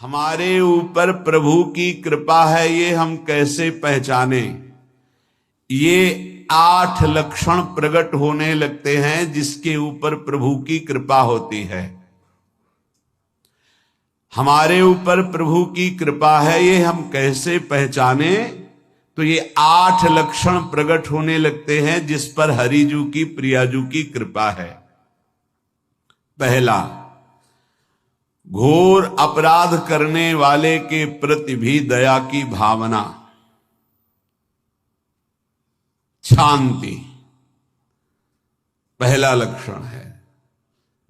हमारे ऊपर प्रभु की कृपा है ये हम कैसे पहचाने। ये 8 लक्षण प्रकट होने लगते हैं जिसके ऊपर प्रभु की कृपा होती है। हमारे ऊपर प्रभु की कृपा है ये हम कैसे पहचाने, तो ये 8 लक्षण प्रकट होने लगते हैं जिस पर हरिजू की प्रियाजू की कृपा है। पहला, घोर अपराध करने वाले के प्रति भी दया की भावना, शांति पहला लक्षण है।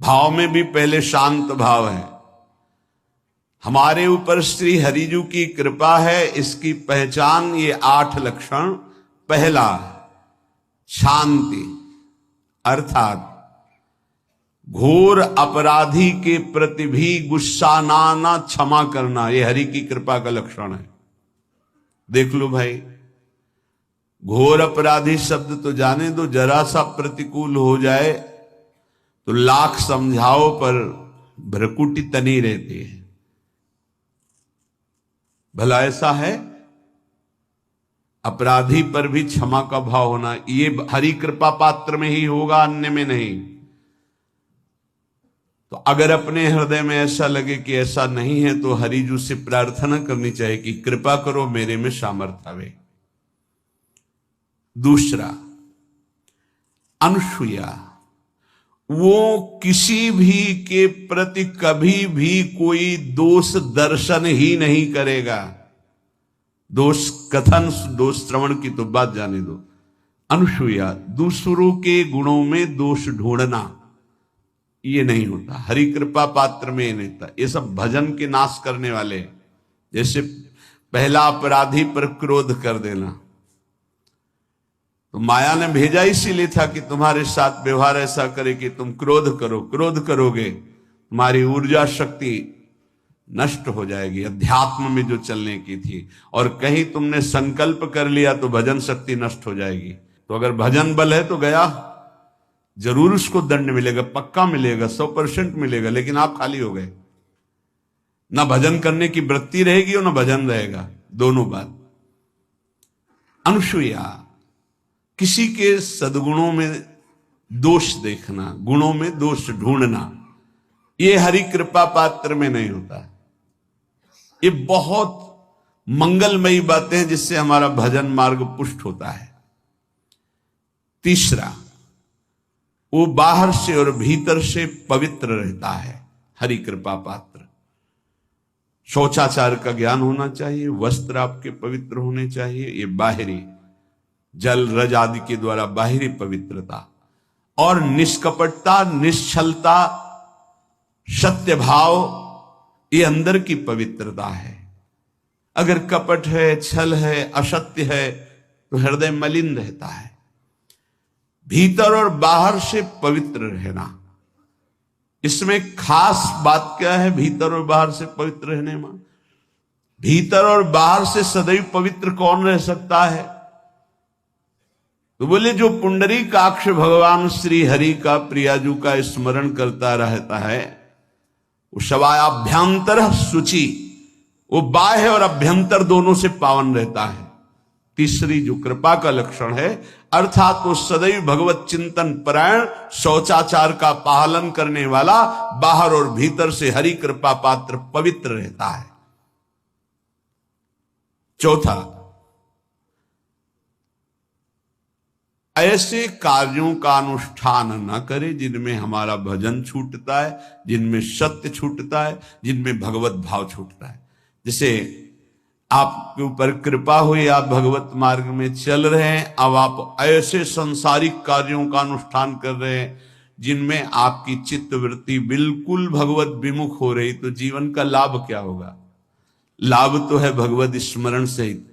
भाव में भी पहले शांत भाव है। हमारे ऊपर श्री हरिजू की कृपा है, इसकी पहचान ये 8 लक्षण। पहला, शांति, अर्थात घोर अपराधी के प्रति भी गुस्सा ना क्षमा करना, यह हरि की कृपा का लक्षण है। देख लो भाई, घोर अपराधी शब्द तो जाने दो, जरा सा प्रतिकूल हो जाए तो लाख समझाओ पर भ्रकुटी तनी रहती है। भला ऐसा है? अपराधी पर भी क्षमा का भाव होना, ये हरि कृपा पात्र में ही होगा, अन्य में नहीं। तो अगर अपने हृदय में ऐसा लगे कि ऐसा नहीं है तो हरिजू से प्रार्थना करनी चाहिए कि कृपा करो, मेरे में सामर्थ्य आवे। दूसरा, अनुसूया, वो किसी भी के प्रति कभी भी कोई दोष दर्शन ही नहीं करेगा। दोष कथन, दोष श्रवण की तो बात जाने दो। अनुसूया, दूसरों के गुणों में दोष ढूंढना, ये नहीं होता। हरि कृपा पात्र में ये नहीं होता। ये सब भजन के नाश करने वाले। जैसे पहला अपराधी पर क्रोध कर देना, तो माया ने भेजा इसीलिए था कि तुम्हारे साथ व्यवहार ऐसा करे कि तुम क्रोध करो। क्रोध करोगे तुम्हारी ऊर्जा शक्ति नष्ट हो जाएगी, अध्यात्म में जो चलने की थी। और कहीं तुमने संकल्प कर लिया तो भजन शक्ति नष्ट हो जाएगी। तो अगर भजन बल है तो गया, जरूर उसको दंड मिलेगा, पक्का मिलेगा, 100% मिलेगा, लेकिन आप खाली हो गए। ना भजन करने की वृत्ति रहेगी और ना भजन रहेगा, दोनों बात। अनुसूया, किसी के सद्गुणों में दोष देखना, गुणों में दोष ढूंढना, ये हरि कृपा पात्र में नहीं होता। ये बहुत मंगलमयी बातें हैं जिससे हमारा भजन मार्ग पुष्ट होता है। तीसरा, वो बाहर से और भीतर से पवित्र रहता है, हरि कृपा पात्र। शौचाचार का ज्ञान होना चाहिए, वस्त्र आपके पवित्र होने चाहिए, ये बाहरी जल रज आदि के द्वारा बाहरी पवित्रता। और निष्कपटता, निश्चलता, सत्य भाव, ये अंदर की पवित्रता है। अगर कपट है, छल है, असत्य है तो हृदय मलिन रहता है। भीतर और बाहर से पवित्र रहना, इसमें खास बात क्या है? भीतर और बाहर से पवित्र रहने में, भीतर और बाहर से सदैव पवित्र कौन रह सकता है? तो बोले जो पुंडरीकाक्ष भगवान श्री हरि का प्रियाजू का स्मरण करता रहता है, वो शवायाभ्यंतर शुचि, वो बाह्य और अभ्यंतर दोनों से पावन रहता है। तीसरी जो कृपा का लक्षण है, अर्थात वो सदैव भगवत चिंतन परायण, शौचाचार का पालन करने वाला, बाहर और भीतर से हरि कृपा पात्र पवित्र रहता है। चौथा, ऐसे कार्यों का अनुष्ठान न करे जिनमें हमारा भजन छूटता है, जिनमें सत्य छूटता है, जिनमें भगवत भाव छूटता है। जैसे आपके ऊपर कृपा हुई, आप भगवत मार्ग में चल रहे हैं, अब आप ऐसे संसारिक कार्यों का अनुष्ठान कर रहे हैं जिनमें आपकी चित्त वृत्ति बिल्कुल भगवत विमुख हो रही, तो जीवन का लाभ क्या होगा? लाभ तो है भगवत स्मरण सहित।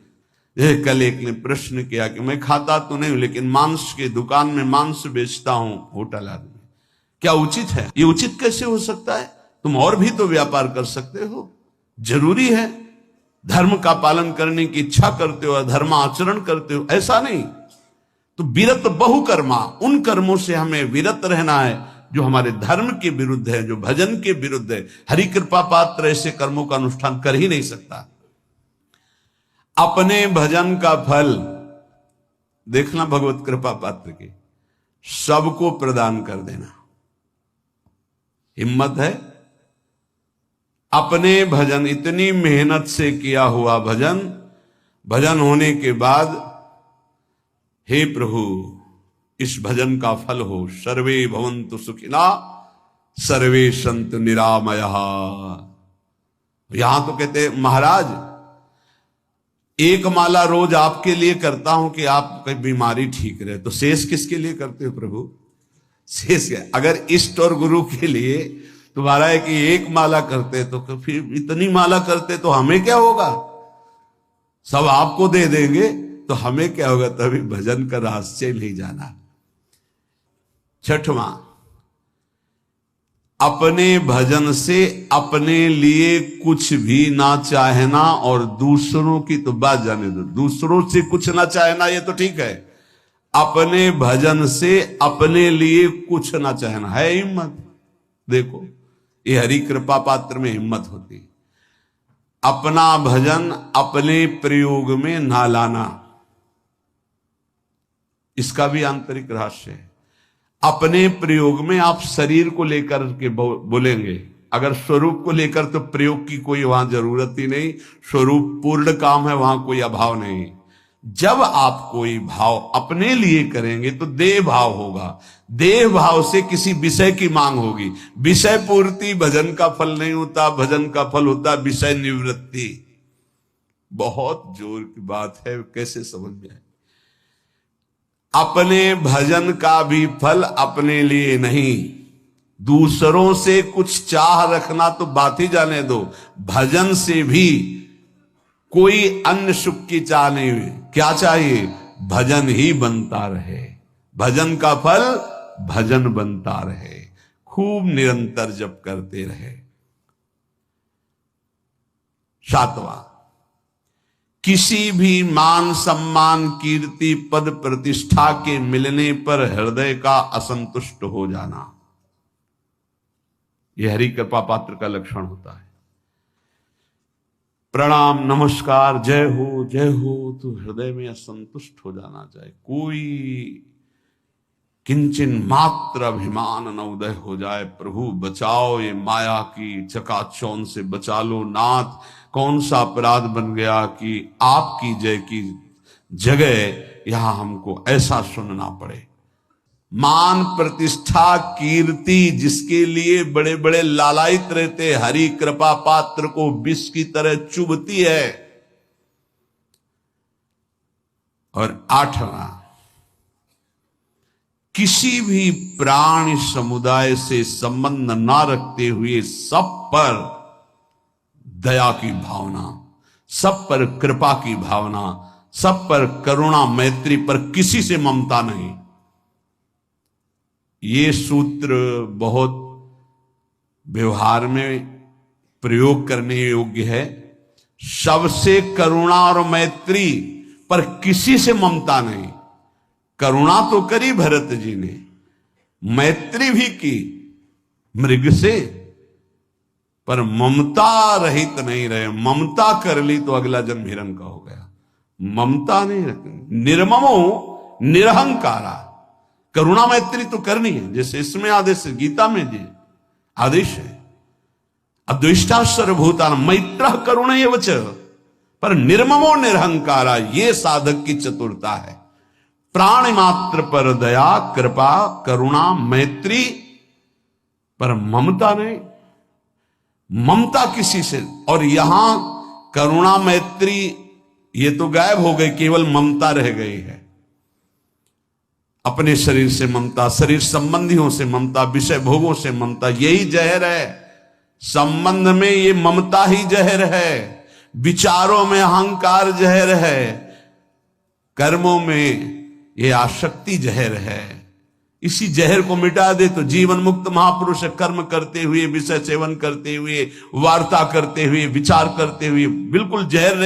कल एक ने प्रश्न किया कि मैं खाता तो नहीं हूं लेकिन मांस के दुकान में मांस बेचता हूं, होटल आदमी, क्या उचित है? ये उचित कैसे हो सकता है? तुम और भी तो व्यापार कर सकते हो। जरूरी है धर्म का पालन करने की इच्छा करते हो, धर्म आचरण करते हो, ऐसा नहीं। तो विरत बहुकर्मा, उन कर्मों से हमें विरत रहना है जो हमारे धर्म के विरुद्ध है, जो भजन के विरुद्ध है। हरि कृपा पात्र ऐसे कर्मों का अनुष्ठान कर ही नहीं सकता। अपने भजन का फल देखना भगवत कृपा पात्र के, सबको प्रदान कर देना। हिम्मत है? अपने भजन, इतनी मेहनत से किया हुआ भजन, भजन होने के बाद हे प्रभु इस भजन का फल हो, सर्वे भवन्तु सुखिना सर्वे सन्तु निरामयः। यहां तो कहते महाराज एक माला रोज आपके लिए करता हूं कि आपकी बीमारी ठीक रहे, तो शेष किसके लिए करते हो प्रभु? शेष क्या? अगर इष्ट और गुरु के लिए तुम्हारा है कि एक माला करते तो फिर इतनी माला करते तो हमें क्या होगा? सब आपको दे देंगे तो हमें क्या होगा? तभी भजन का रहस्य नहीं जाना। छठवां, अपने भजन से अपने लिए कुछ भी ना चाहना और दूसरों की तो बात जाने दो, दूसरों से कुछ ना चाहना ये तो ठीक है, अपने भजन से अपने लिए कुछ ना चाहना है हिम्मत। देखो ये हरि कृपा पात्र में हिम्मत होती है। अपना भजन अपने प्रयोग में ना लाना, इसका भी आंतरिक रहस्य है। अपने प्रयोग में आप शरीर को लेकर के बोलेंगे, अगर स्वरूप को लेकर तो प्रयोग की कोई वहां जरूरत ही नहीं, स्वरूप पूर्ण काम है, वहां कोई अभाव नहीं। जब आप कोई भाव अपने लिए करेंगे तो देह भाव होगा, देह भाव से किसी विषय की मांग होगी। विषय पूर्ति भजन का फल नहीं होता, भजन का फल होता विषय निवृत्ति। बहुत जोर की बात है, कैसे समझ में आए? अपने भजन का भी फल अपने लिए नहीं, दूसरों से कुछ चाह रखना तो बात ही जाने दो, भजन से भी कोई अन्य सुख की चाह नहीं हुई। क्या चाहिए? भजन ही बनता रहे, भजन का फल भजन बनता रहे, खूब निरंतर जप करते रहे। सातवां, किसी भी मान सम्मान कीर्ति पद प्रतिष्ठा के मिलने पर हृदय का असंतुष्ट हो जाना, यह हरि कृपा पात्र का लक्षण होता है। प्रणाम नमस्कार जय हो तो हृदय में असंतुष्ट हो जाना चाहिए। कोई किंचन मात्र अभिमान न उदय हो जाए। प्रभु बचाओ, ये माया की चकाचौंध से बचा लो नाथ। कौन सा अपराध बन गया कि आपकी जय की जगह यहां हमको ऐसा सुनना पड़े। मान प्रतिष्ठा कीर्ति जिसके लिए बड़े बड़े लालायित रहते, हरि कृपा पात्र को विष की तरह चुभती है। और आठवां, किसी भी प्राणी समुदाय से संबंध ना रखते हुए सब पर दया की भावना, सब पर कृपा की भावना, सब पर करुणा मैत्री, पर किसी से ममता नहीं। ये सूत्र बहुत व्यवहार में प्रयोग करने योग्य है। सबसे करुणा और मैत्री, पर किसी से ममता नहीं। करुणा तो करी भरत जी ने, मैत्री भी की मृग से, पर ममता रहित नहीं रहे। ममता कर ली तो अगला जन्म हिरण का हो गया। ममता नहीं रखनी। निर्ममो निरहंकारा, करुणा मैत्री तो करनी है, जैसे इसमें आदेश गीता में जी आदेश है, अद्वेष्टा सर्वभूतान मैत्रः करुणैव च, पर निर्ममो निरहंकारा, ये साधक की चतुरता है। प्राण मात्र पर दया कृपा करुणा मैत्री, पर ममता नहीं। ममता किसी से, और यहां करुणा मैत्री ये तो गायब हो गई, केवल ममता रह गई है। अपने शरीर से ममता, शरीर संबंधियों से ममता, विषय भोगों से ममता, यही जहर है। संबंध में ये ममता ही जहर है, विचारों में अहंकार जहर है, कर्मों में ये आसक्ति जहर है। इसी जहर को मिटा दे तो जीवन मुक्त महापुरुष कर्म करते हुए, विषय सेवन करते हुए, वार्ता करते हुए, विचार करते हुए बिल्कुल जहर